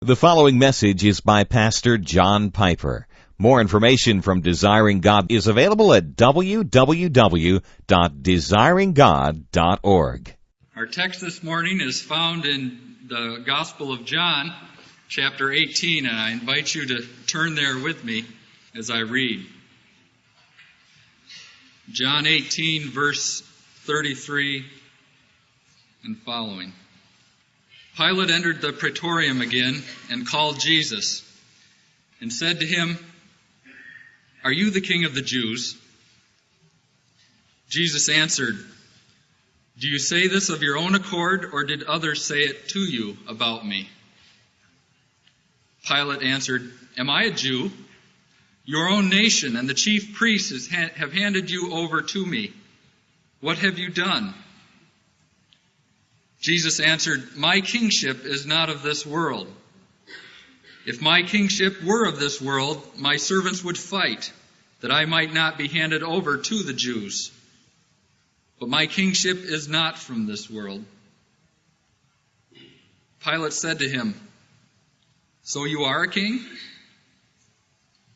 The following message is by Pastor John Piper. More information from Desiring God is available at www.desiringgod.org. Our text this morning is found in the Gospel of John, chapter 18, and I invite you to turn there with me as I read. John 18, verse 33 and following. Pilate entered the praetorium again and called Jesus and said to him, "Are you the king of the Jews?" Jesus answered, "Do you say this of your own accord, or did others say it to you about me?" Pilate answered, "Am I a Jew? Your own nation and the chief priests have handed you over to me. What have you done?" Jesus answered, "My kingship is not of this world. If my kingship were of this world, my servants would fight, that I might not be handed over to the Jews. But my kingship is not from this world." Pilate said to him, "So you are a king?"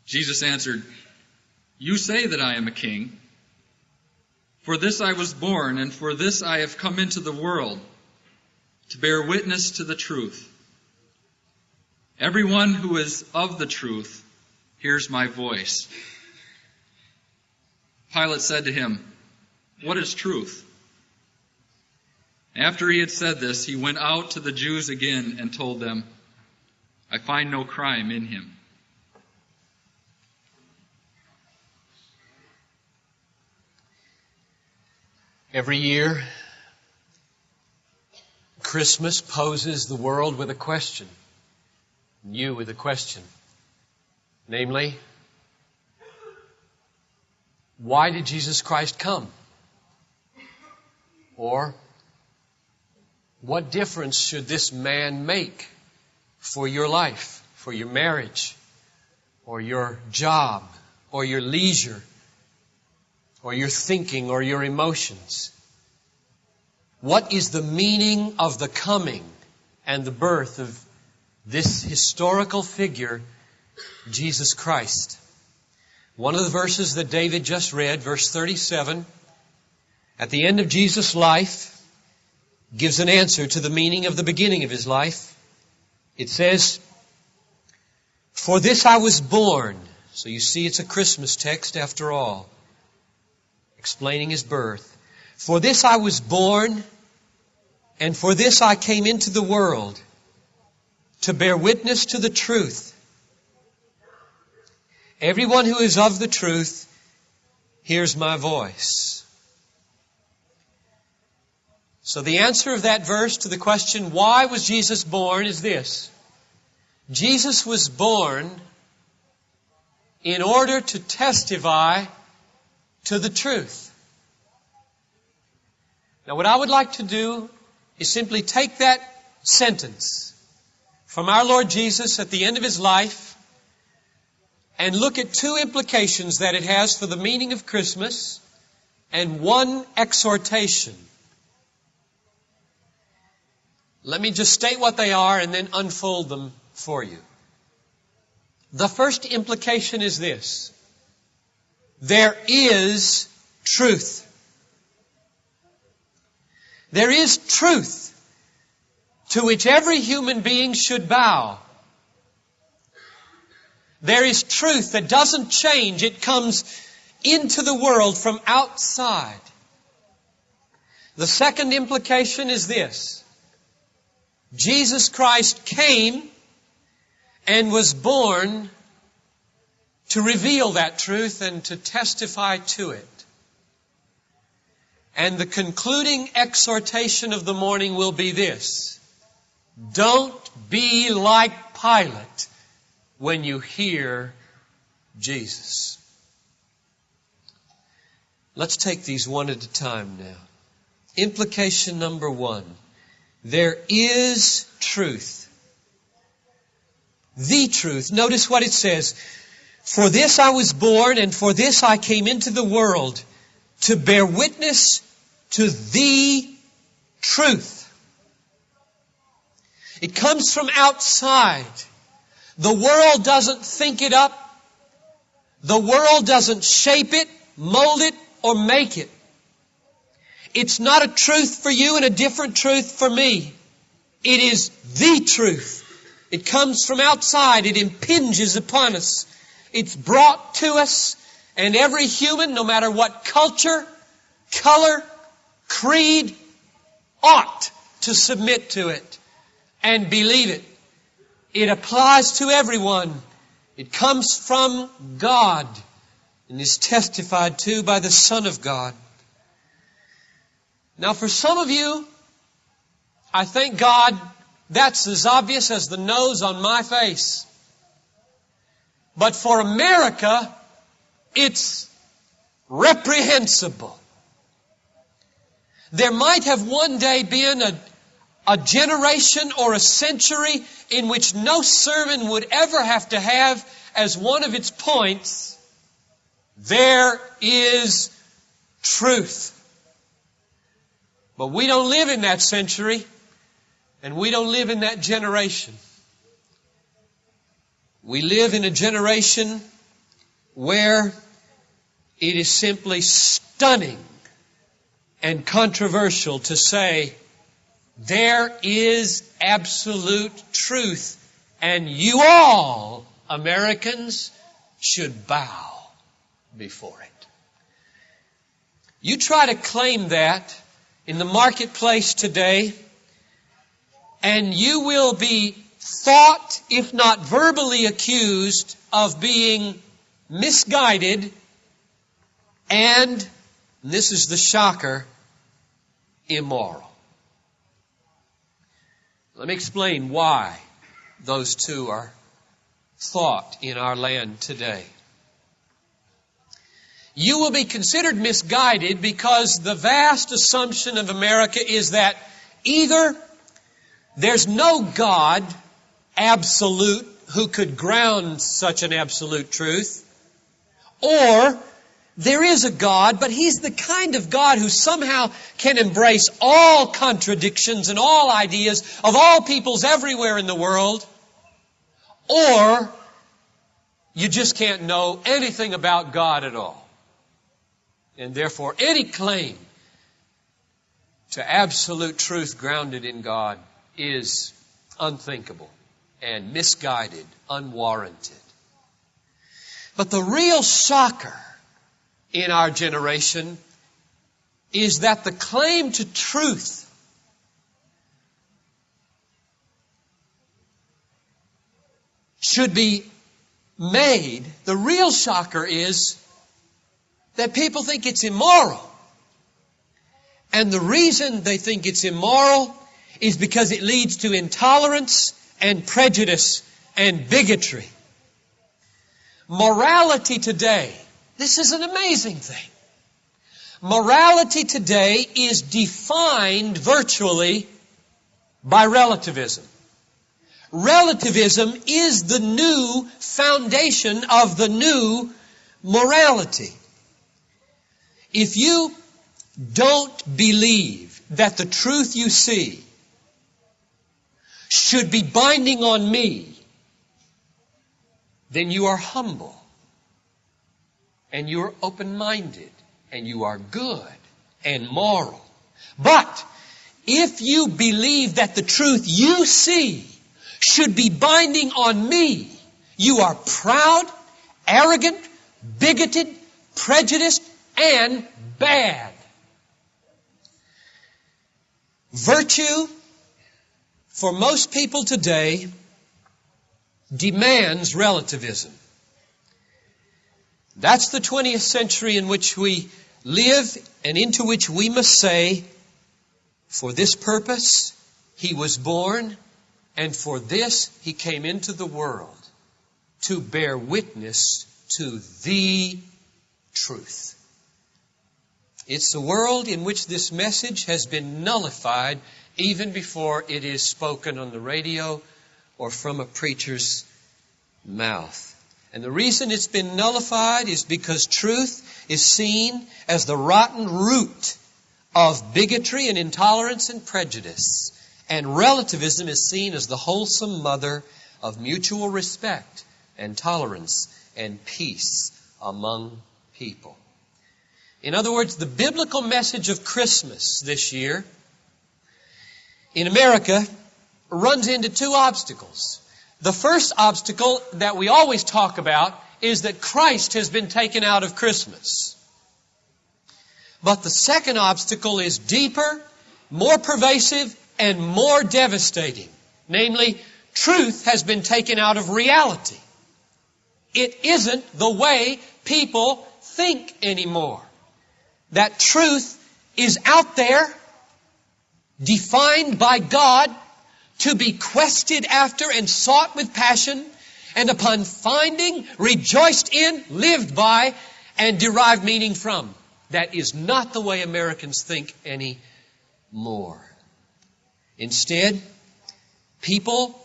Jesus answered, "You say that I am a king. For this I was born, and for this I have come into the world, to bear witness to the truth. Everyone who is of the truth hears my voice." Pilate said to him, "What is truth?" After he had said this, he went out to the Jews again and told them, "I find no crime in him." Every year, Christmas poses the world with a question, and you with a question. Namely, why did Jesus Christ come? Or, what difference should this man make for your life, for your marriage, or your job, or your leisure, or your thinking, or your emotions? What is the meaning of the coming and the birth of this historical figure, Jesus Christ? One of the verses that David just read, verse 37, at the end of Jesus' life, gives an answer to the meaning of the beginning of His life. It says, "For this I was born." So you see, it's a Christmas text after all, explaining His birth. "For this I was born, and for this I came into the world, to bear witness to the truth. Everyone who is of the truth hears my voice." So the answer of that verse to the question, why was Jesus born, is this: Jesus was born in order to testify to the truth. Now, what I would like to do is simply take that sentence from our Lord Jesus at the end of His life and look at two implications that it has for the meaning of Christmas and one exhortation. Let me just state what they are and then unfold them for you. The first implication is this: there is truth. There is truth to which every human being should bow. There is truth that doesn't change. It comes into the world from outside. The second implication is this: Jesus Christ came and was born to reveal that truth and to testify to it. And the concluding exhortation of the morning will be this: don't be like Pilate when you hear Jesus. Let's take these one at a time now. Implication number one: there is truth. The truth. Notice what it says: "For this I was born, and for this I came into the world, to bear witness to the truth." It comes from outside. The world doesn't think it up. The world doesn't shape it, mold it, or make it. It's not a truth for you and a different truth for me. It is the truth. It comes from outside. It impinges upon us. It's brought to us. And every human, no matter what culture, color, creed, ought to submit to it and believe it. It applies to everyone. It comes from God and is testified to by the Son of God. Now for some of you, I thank God that's as obvious as the nose on my face. But for America, it's reprehensible. There might have one day been a generation or a century in which no sermon would ever have to have as one of its points, there is truth. But we don't live in that century, and we don't live in that generation. We live in a generation where it is simply stunning and controversial to say, there is absolute truth, and you all, Americans, should bow before it. You try to claim that in the marketplace today, and you will be thought, if not verbally accused, of being misguided and, this is the shocker, immoral. Let me explain why those two are thought in our land today. You will be considered misguided because the vast assumption of America is that either there's no God, absolute, who could ground such an absolute truth, or there is a God, but He's the kind of God who somehow can embrace all contradictions and all ideas of all peoples everywhere in the world, or you just can't know anything about God at all. And therefore, any claim to absolute truth grounded in God is unthinkable and misguided, unwarranted. But the real shocker in our generation is that the claim to truth should be made. The real shocker is that people think it's immoral. And the reason they think it's immoral is because it leads to intolerance and prejudice and bigotry. Morality today, this is an amazing thing. Morality today is defined virtually by relativism. Relativism is the new foundation of the new morality. If you don't believe that the truth you see should be binding on me, then you are humble, and you are open-minded, and you are good and moral. But if you believe that the truth you see should be binding on me, you are proud, arrogant, bigoted, prejudiced, and bad. Virtue, for most people today, demands relativism. That's the 20th century in which we live and into which we must say, for this purpose He was born, and for this He came into the world, to bear witness to the truth. It's a world in which this message has been nullified even before it is spoken on the radio or from a preacher's mouth. And the reason it's been nullified is because truth is seen as the rotten root of bigotry and intolerance and prejudice. And relativism is seen as the wholesome mother of mutual respect and tolerance and peace among people. In other words, the biblical message of Christmas this year in America runs into two obstacles. The first obstacle that we always talk about is that Christ has been taken out of Christmas. But the second obstacle is deeper, more pervasive, and more devastating. Namely, truth has been taken out of reality. It isn't the way people think anymore. That truth is out there, defined by God, to be quested after and sought with passion, and upon finding, rejoiced in, lived by, and derived meaning from. That is not the way Americans think anymore. Instead, people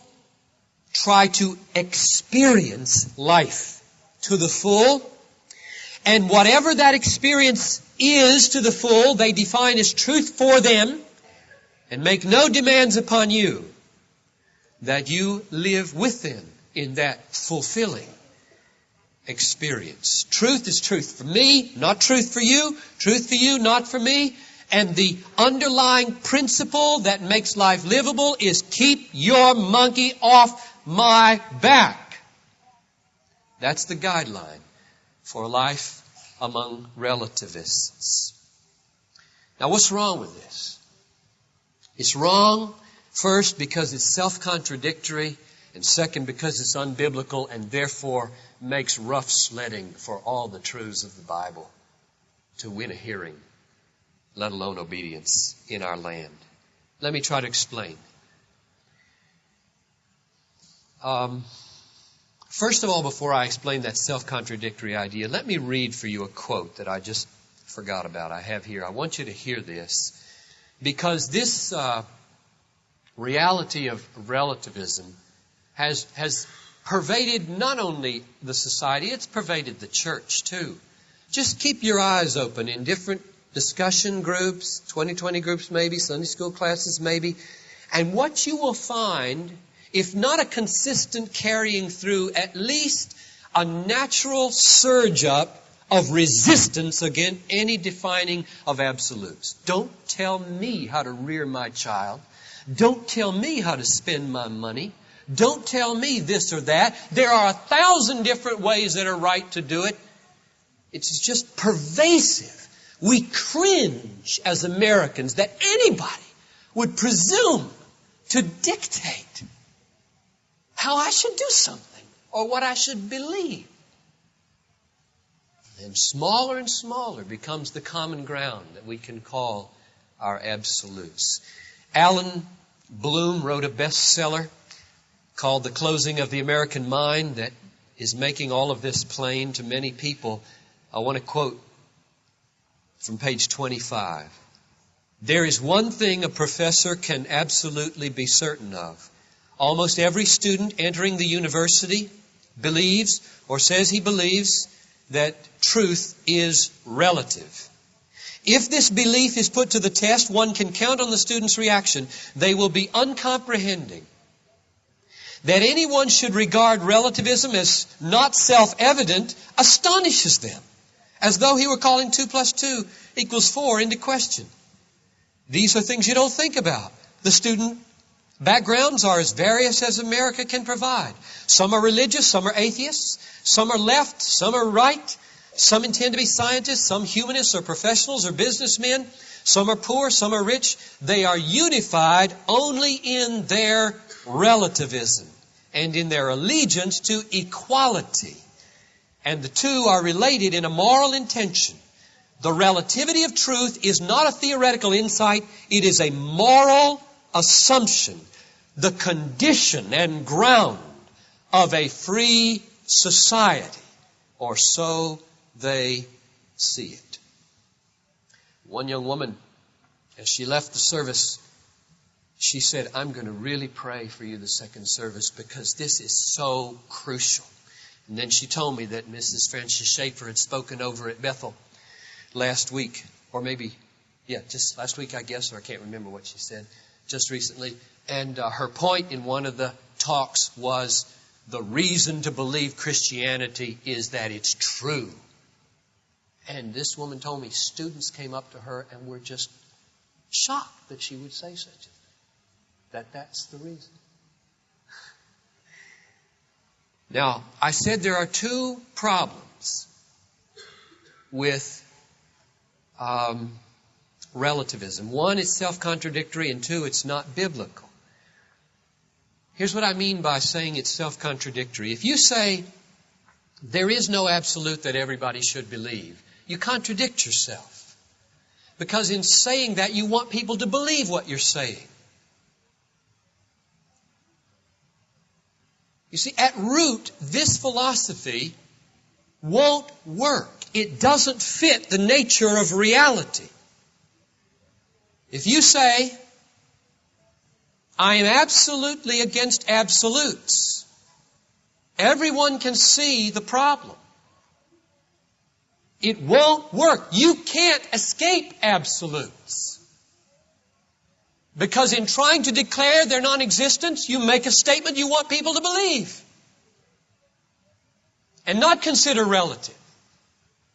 try to experience life to the full, and whatever that experience is to the full, they define as truth for them, and make no demands upon you that you live with them in that fulfilling experience. Truth is truth for me, not truth for you. Truth for you, not for me. And the underlying principle that makes life livable is keep your monkey off my back. That's the guideline for life among relativists. Now, what's wrong with this? It's wrong, first, because it's self-contradictory, and second, because it's unbiblical and therefore makes rough sledding for all the truths of the Bible to win a hearing, let alone obedience in our land. Let me try to explain. First of all, before I explain that self-contradictory idea, let me read for you a quote that I just forgot about. I have here. I want you to hear this, because this reality of relativism has pervaded not only the society, it's pervaded the church too. Just keep your eyes open in different discussion groups, 2020 groups maybe, Sunday school classes maybe, and what you will find, if not a consistent carrying through, at least a natural surge up of resistance against any defining of absolutes. Don't tell me how to rear my child. Don't tell me how to spend my money. Don't tell me this or that. There are 1,000 different ways that are right to do it. It's just pervasive. We cringe as Americans that anybody would presume to dictate how I should do something or what I should believe. And smaller and smaller becomes the common ground that we can call our absolutes. Alan Bloom wrote a bestseller called The Closing of the American Mind that is making all of this plain to many people. I want to quote from page 25. There is one thing a professor can absolutely be certain of. Almost every student entering the university believes or says he believes that truth is relative. If this belief is put to the test, one can count on the student's reaction. They will be uncomprehending. That anyone should regard relativism as not self-evident astonishes them, as though he were calling 2 + 2 = 4 into question. These are things you don't think about. The student backgrounds are as various as America can provide. Some are religious, some are atheists, some are left, some are right. Some intend to be scientists, some humanists or professionals or businessmen. Some are poor, some are rich. They are unified only in their relativism and in their allegiance to equality. And the two are related in a moral intention. The relativity of truth is not a theoretical insight. It is a moral assumption, the condition and ground of a free society, or so they see it. One young woman, as she left the service, she said, I'm going to really pray for you the second service because this is so crucial. And then she told me that Mrs. Francis Schaefer had spoken over at Bethel last week, or maybe, just last week, I guess, or I can't remember what she said. just recently. And her point in one of the talks was the reason to believe Christianity is that it's true. And this woman told me students came up to her and were just shocked that she would say such a thing. That's the reason. Now, I said there are two problems with relativism. One, it's self-contradictory, and two, it's not biblical. Here's what I mean by saying it's self-contradictory. If you say there is no absolute that everybody should believe, you contradict yourself. Because in saying that, you want people to believe what you're saying. You see, at root, this philosophy won't work. It doesn't fit the nature of reality. If you say, I am absolutely against absolutes, everyone can see the problem. It won't work. You can't escape absolutes. Because in trying to declare their non-existence, you make a statement you want people to believe. And not consider relative.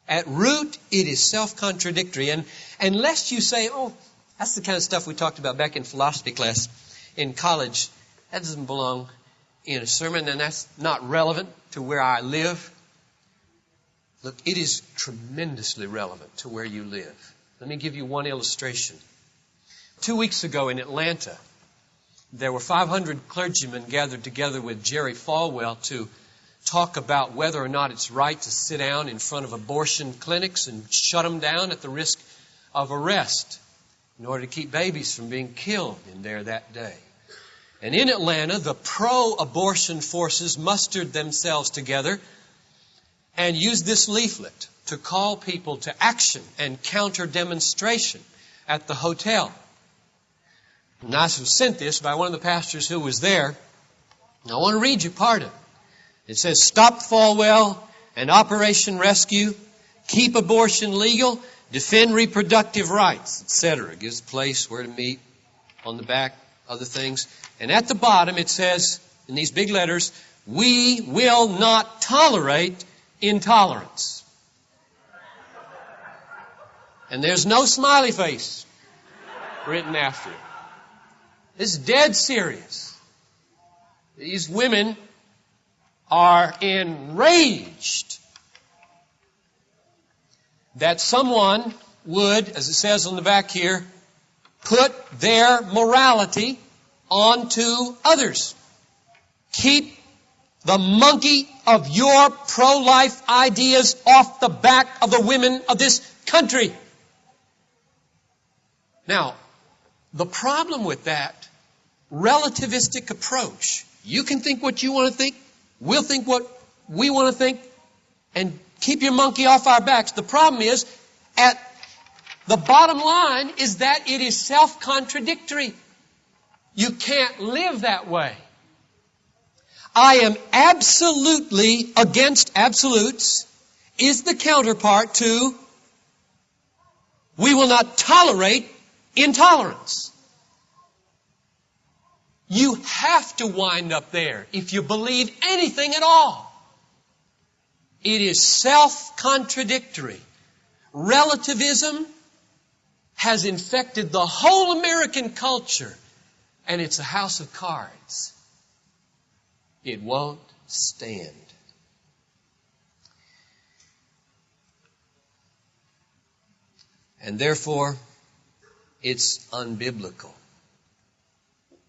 At root, it is self-contradictory. And unless you say, oh, that's the kind of stuff we talked about back in philosophy class in college, that doesn't belong in a sermon, and that's not relevant to where I live. Look, it is tremendously relevant to where you live. Let me give you one illustration. 2 weeks ago in Atlanta, there were 500 clergymen gathered together with Jerry Falwell to talk about whether or not it's right to sit down in front of abortion clinics and shut them down at the risk of arrest in order to keep babies from being killed in there that day. And in Atlanta, the pro-abortion forces mustered themselves together and used this leaflet to call people to action and counter-demonstration at the hotel. And I was sent this by one of the pastors who was there. And I want to read you part of it. It says, Stop Falwell and Operation Rescue, keep abortion legal, defend reproductive rights, etc. It gives a place where to meet, on the back, other things. And at the bottom it says, in these big letters, we will not tolerate intolerance. And there's no smiley face written after it. This is dead serious. These women are enraged that someone would, as it says on the back here, put their morality onto others. Keep the monkey of your pro-life ideas off the back of the women of this country. Now, the problem with that relativistic approach, you can think what you want to think, we'll think what we want to think, and keep your monkey off our backs. The problem is, at the bottom line is that it is self-contradictory. You can't live that way. I am absolutely against absolutes is the counterpart to we will not tolerate intolerance. You have to wind up there if you believe anything at all. It is self-contradictory. Relativism has infected the whole American culture, and it's a house of cards. It won't stand. And therefore, it's unbiblical.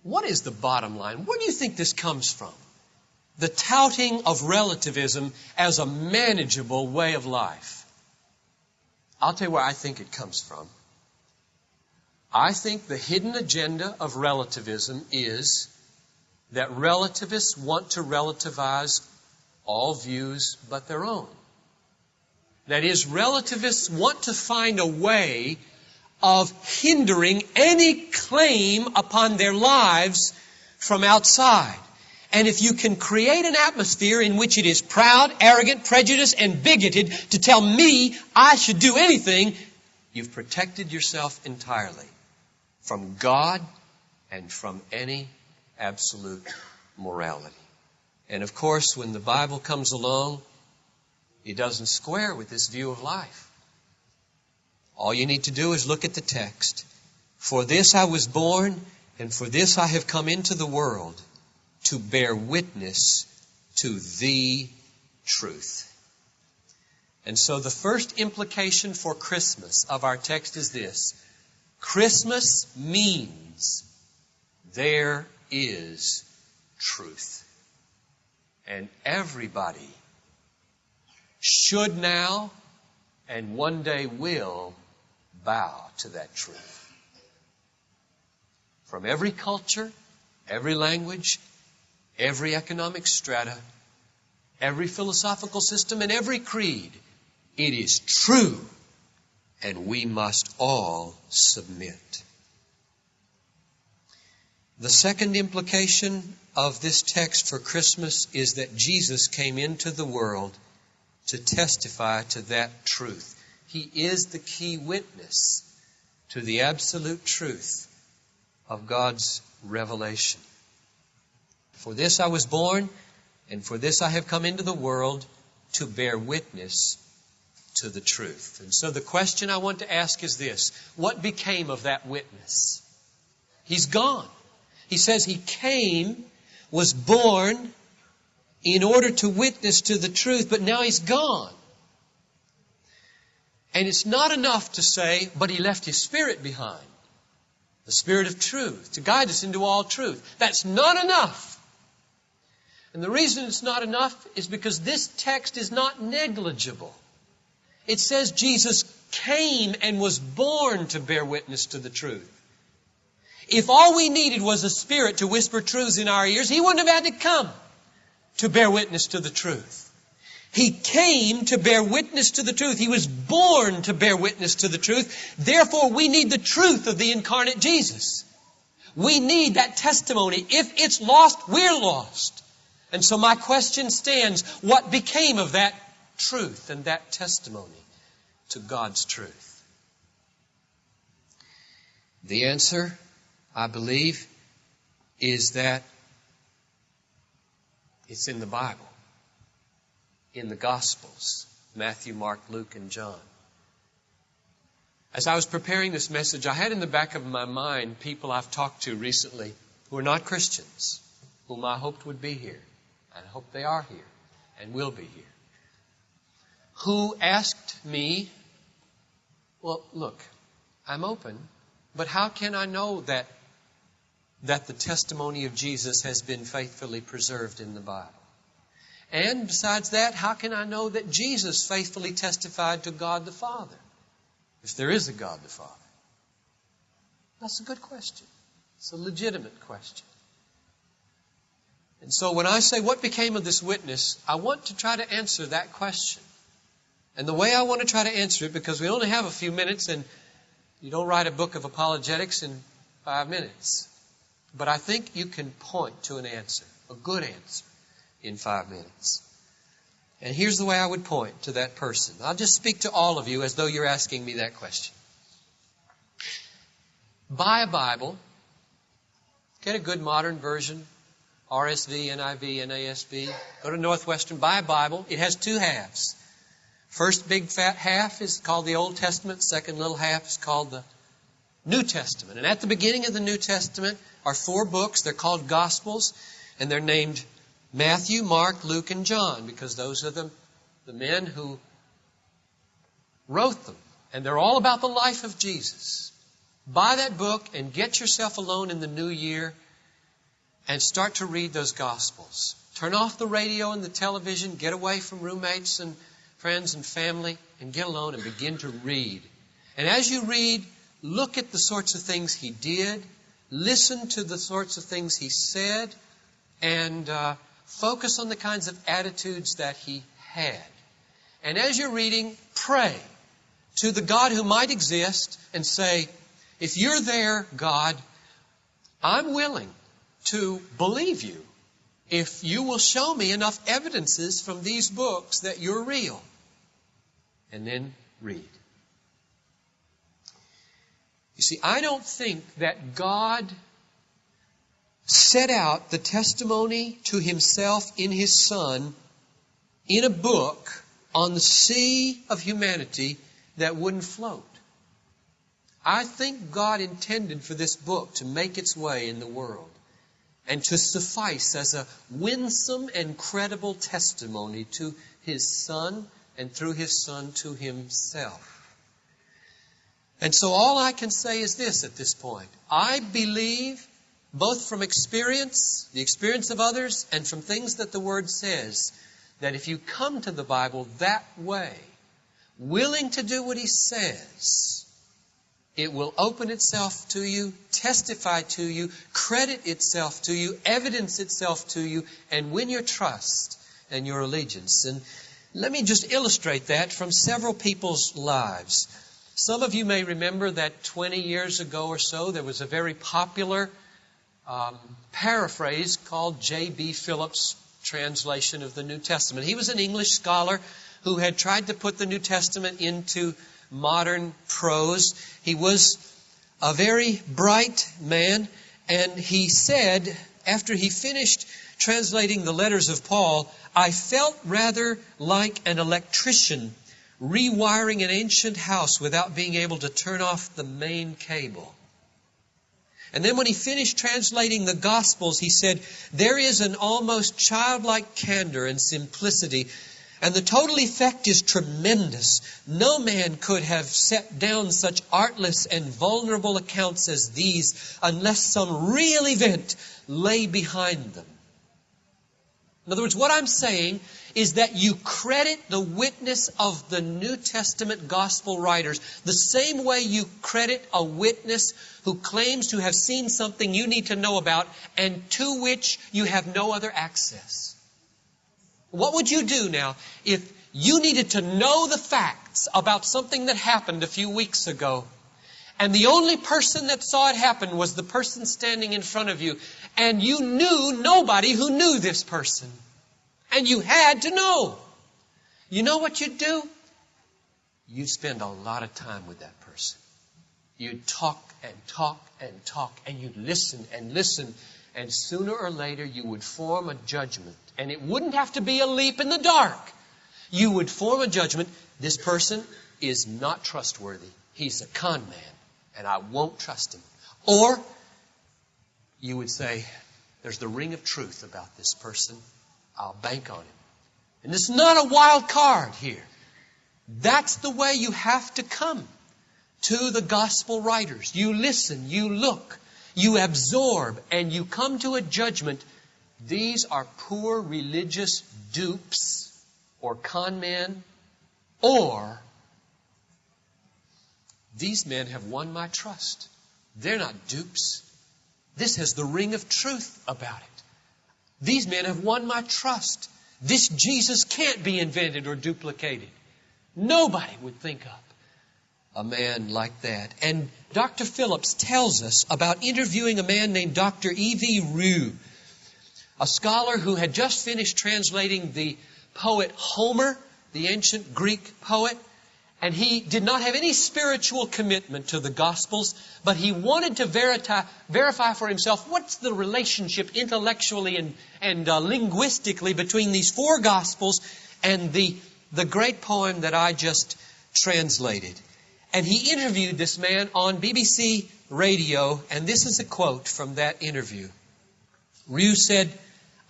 What is the bottom line? Where do you think this comes from? The touting of relativism as a manageable way of life. I'll tell you where I think it comes from. I think the hidden agenda of relativism is that relativists want to relativize all views but their own. That is, relativists want to find a way of hindering any claim upon their lives from outside. And if you can create an atmosphere in which it is proud, arrogant, prejudiced, and bigoted to tell me I should do anything, you've protected yourself entirely from God and from any absolute morality. And of course, when the Bible comes along, it doesn't square with this view of life. All you need to do is look at the text. For this I was born, and for this I have come into the world, to bear witness to the truth. And so the first implication for Christmas of our text is this. Christmas means there is truth. And everybody should now and one day will bow to that truth. From every culture, every language, every economic strata, every philosophical system, and every creed, it is true, and we must all submit. The second implication of this text for Christmas is that Jesus came into the world to testify to that truth. He is the key witness to the absolute truth of God's revelation. For this I was born, and for this I have come into the world, to bear witness to the truth. And so the question I want to ask is this. What became of that witness? He's gone. He says he came, was born in order to witness to the truth, but now he's gone. And it's not enough to say, but he left his Spirit behind. The Spirit of truth, to guide us into all truth. That's not enough. And the reason it's not enough is because this text is not negligible. It says Jesus came and was born to bear witness to the truth. If all we needed was a Spirit to whisper truths in our ears, He wouldn't have had to come to bear witness to the truth. He came to bear witness to the truth. He was born to bear witness to the truth. Therefore, we need the truth of the incarnate Jesus. We need that testimony. If it's lost, we're lost. And so my question stands, what became of that truth and that testimony to God's truth? The answer, I believe, is that it's in the Bible, in the Gospels, Matthew, Mark, Luke, and John. As I was preparing this message, I had in the back of my mind people I've talked to recently who are not Christians, whom I hoped would be here. I hope they are here and will be here. Who asked me, well, look, I'm open, but how can I know that the testimony of Jesus has been faithfully preserved in the Bible? And besides that, how can I know that Jesus faithfully testified to God the Father, if there is a God the Father? That's a good question. It's a legitimate question. And so when I say what became of this witness, I want to try to answer that question. And the way I want to try to answer it, because we only have a few minutes and you don't write a book of apologetics in 5 minutes. But I think you can point to an answer, a good answer, in 5 minutes. And here's the way I would point to that person. I'll just speak to all of you as though you're asking me that question. Buy a Bible. Get a good modern version. RSV, NIV, NASB. Go to Northwestern. Buy a Bible. It has 2 halves. First big fat half is called the Old Testament. Second little half is called the New Testament. And at the beginning of the New Testament are 4 books. They're called Gospels. And they're named Matthew, Mark, Luke, and John, because those are the men who wrote them. And they're all about the life of Jesus. Buy that book and get yourself alone in the new year and start to read those Gospels. Turn off the radio and the television. Get away from roommates and friends and family and get alone and begin to read. And as you read, look at the sorts of things He did. Listen to the sorts of things He said. And focus on the kinds of attitudes that He had. And as you're reading, pray to the God who might exist and say, if you're there, God, I'm willing to believe you if you will show me enough evidences from these books that you're real. And then read. You see, I don't think that God set out the testimony to Himself in His Son in a book on the sea of humanity that wouldn't float. I think God intended for this book to make its way in the world and to suffice as a winsome and credible testimony to His Son and through His Son to Himself. And so all I can say is this at this point. I believe, both from experience, the experience of others, and from things that the Word says, that if you come to the Bible that way, willing to do what He says, it will open itself to you, testify to you, credit itself to you, evidence itself to you, and win your trust and your allegiance. And let me just illustrate that from several people's lives. Some of you may remember that 20 years ago or so, there was a very popular paraphrase called J.B. Phillips' translation of the New Testament. He was an English scholar who had tried to put the New Testament into modern prose. He was a very bright man, and he said, after he finished translating the letters of Paul, I felt rather like an electrician rewiring an ancient house without being able to turn off the main cable. And then when he finished translating the Gospels, he said, there is an almost childlike candor and simplicity, and the total effect is tremendous. No man could have set down such artless and vulnerable accounts as these unless some real event lay behind them. In other words, what I'm saying is that you credit the witness of the New Testament gospel writers the same way you credit a witness who claims to have seen something you need to know about and to which you have no other access. What would you do now if you needed to know the facts about something that happened a few weeks ago, and the only person that saw it happen was the person standing in front of you, and you knew nobody who knew this person, and you had to know? You know what you'd do? You'd spend a lot of time with that person. You'd talk and talk and talk, and you'd listen and listen, and sooner or later you would form a judgment. And it wouldn't have to be a leap in the dark. You would form a judgment. This person is not trustworthy. He's a con man, and I won't trust him. Or you would say, there's the ring of truth about this person. I'll bank on him. And it's not a wild card here. That's the way you have to come to the gospel writers. You listen, you look, you absorb, and you come to a judgment. These are poor religious dupes or con men, or these men have won my trust. They're not dupes. This has the ring of truth about it. These men have won my trust. This Jesus can't be invented or duplicated. Nobody would think up a man like that. And Dr. Phillips tells us about interviewing a man named Dr. E.V. Rue, a scholar who had just finished translating the poet Homer, the ancient Greek poet, and he did not have any spiritual commitment to the Gospels, but he wanted to verify for himself what's the relationship intellectually and linguistically between these four Gospels and the great poem that I just translated. And he interviewed this man on BBC radio, and this is a quote from that interview. Rue said,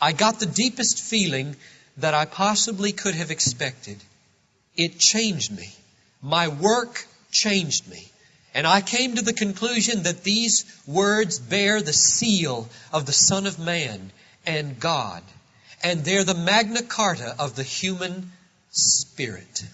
I got the deepest feeling that I possibly could have expected. It changed me. My work changed me. And I came to the conclusion that these words bear the seal of the Son of Man and God. And they're the Magna Carta of the human spirit.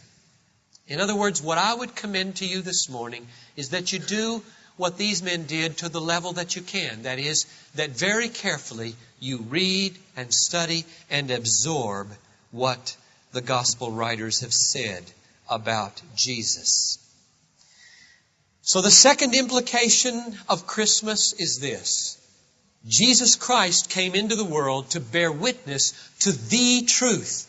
In other words, what I would commend to you this morning is that you do what these men did to the level that you can. That is, that very carefully you read and study and absorb what the gospel writers have said about Jesus. So the second implication of Christmas is this. Jesus Christ came into the world to bear witness to the truth.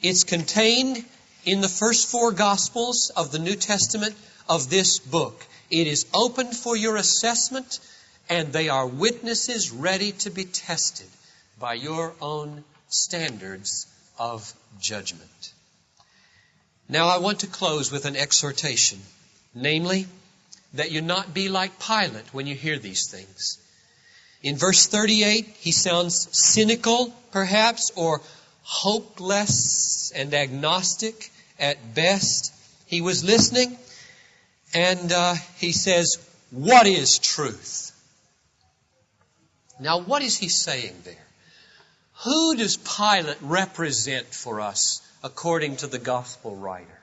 It's contained in the first four Gospels of the New Testament of this book. It is open for your assessment and they are witnesses ready to be tested by your own standards of judgment. Now I want to close with an exhortation, namely, that you not be like Pilate when you hear these things. In verse 38, he sounds cynical, perhaps, or hopeless and agnostic at best. He was listening, and he says, "What is truth?" Now, what is he saying there? Who does Pilate represent for us according to the gospel writer?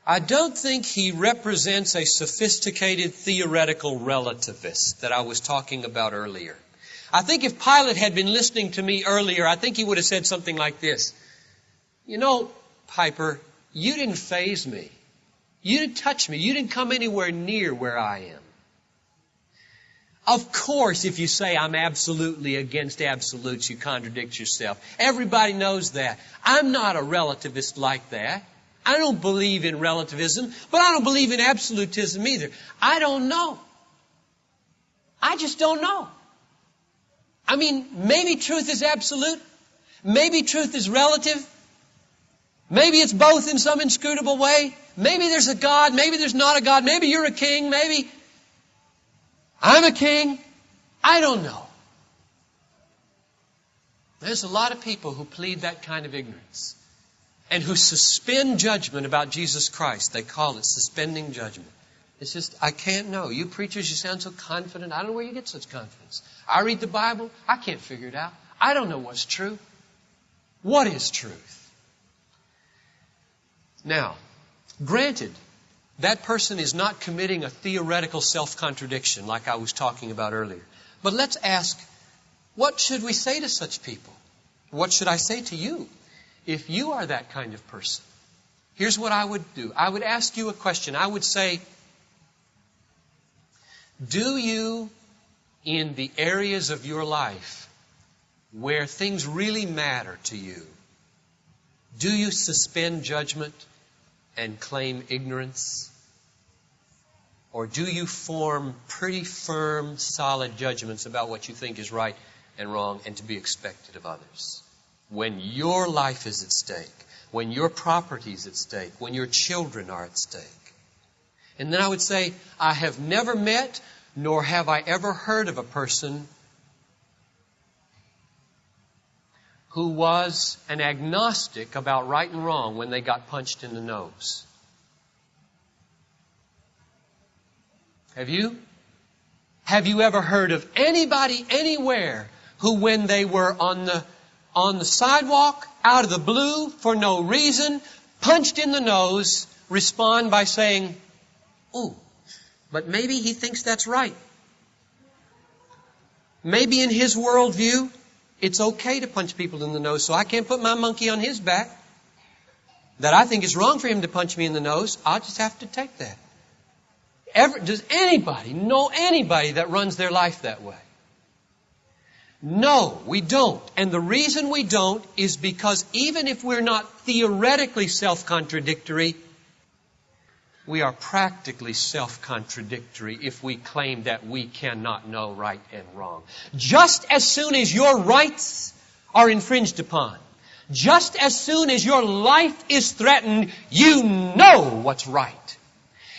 I don't think he represents a sophisticated theoretical relativist that I was talking about earlier. I think if Pilate had been listening to me earlier, I think he would have said something like this. "You know, Piper, you didn't faze me. You didn't touch me. You didn't come anywhere near where I am. Of course, if you say I'm absolutely against absolutes, you contradict yourself. Everybody knows that. I'm not a relativist like that. I don't believe in relativism, but I don't believe in absolutism either. I don't know. I just don't know. I mean, maybe truth is absolute. Maybe truth is relative. Maybe it's both in some inscrutable way. Maybe there's a God. Maybe there's not a God. Maybe you're a king. Maybe I'm a king. I don't know. There's a lot of people who plead that kind of ignorance and who suspend judgment about Jesus Christ. They call it suspending judgment. It's just, I can't know. You preachers, you sound so confident. I don't know where you get such confidence. I read the Bible. I can't figure it out. I don't know what's true. What is truth? Now, granted, that person is not committing a theoretical self-contradiction like I was talking about earlier. But let's ask, what should we say to such people? What should I say to you if you are that kind of person? Here's what I would do. I would ask you a question. I would say, do you, in the areas of your life where things really matter to you, do you suspend judgment and claim ignorance? Or do you form pretty firm, solid judgments about what you think is right and wrong and to be expected of others? When your life is at stake, when your property is at stake, when your children are at stake. And then I would say, I have never met nor have I ever heard of a person who was an agnostic about right and wrong when they got punched in the nose. Have you? Have you ever heard of anybody anywhere who, when they were on the sidewalk, out of the blue, for no reason, punched in the nose, respond by saying, "Ooh, but maybe he thinks that's right. Maybe in his worldview, it's okay to punch people in the nose, so I can't put my monkey on his back. That I think it's wrong for him to punch me in the nose, I'll just have to take that." Does anybody know anybody that runs their life that way? No, we don't. And the reason we don't is because even if we're not theoretically self-contradictory, we are practically self-contradictory if we claim that we cannot know right and wrong. Just as soon as your rights are infringed upon, just as soon as your life is threatened, you know what's right.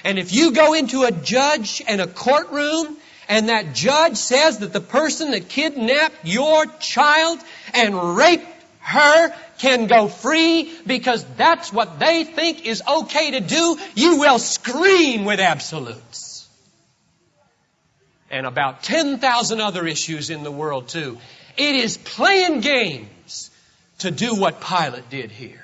And if you go into a judge and a courtroom and that judge says that the person that kidnapped your child and raped her can go free because that's what they think is okay to do, you will scream with absolutes. And about 10,000 other issues in the world too. It is playing games to do what Pilate did here.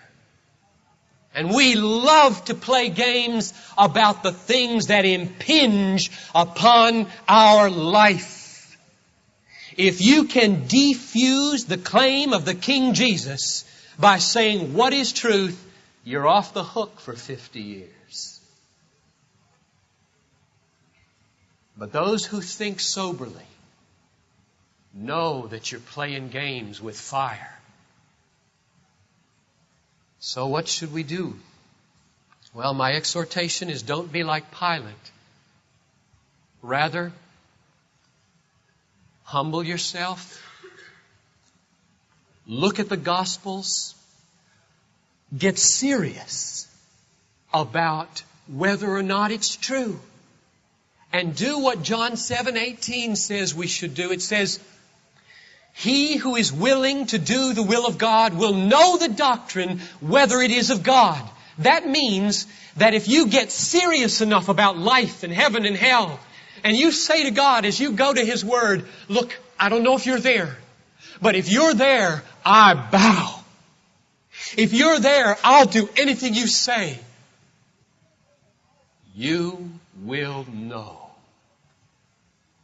And we love to play games about the things that impinge upon our life. If you can defuse the claim of the King Jesus by saying what is truth, you're off the hook for 50 years. But those who think soberly know that you're playing games with fire. So what should we do? Well, my exhortation is don't be like Pilate. Rather, Humble yourself. Look at the Gospels. Get serious about whether or not it's true. And do what John 7:18 says we should do. It says, he who is willing to do the will of God will know the doctrine whether it is of God. That means that if you get serious enough about life and heaven and hell, and you say to God as you go to His Word, look, I don't know if you're there, but if you're there, I bow. If you're there, I'll do anything you say. You will know.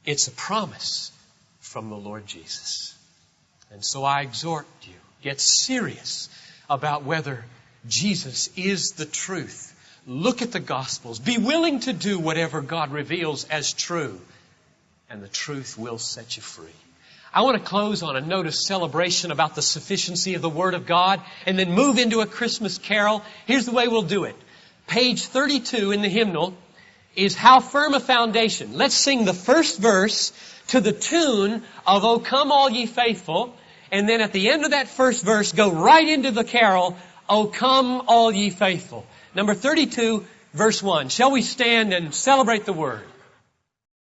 It's a promise from the Lord Jesus. And so I exhort you, get serious about whether Jesus is the truth. Look at the Gospels. Be willing to do whatever God reveals as true. And the truth will set you free. I want to close on a note of celebration about the sufficiency of the Word of God and then move into a Christmas carol. Here's the way we'll do it. Page 32 in the hymnal is How Firm a Foundation. Let's sing the first verse to the tune of O Come All Ye Faithful. And then at the end of that first verse, go right into the carol, O Come All Ye Faithful. Number 32, verse 1. Shall we stand and celebrate the Word?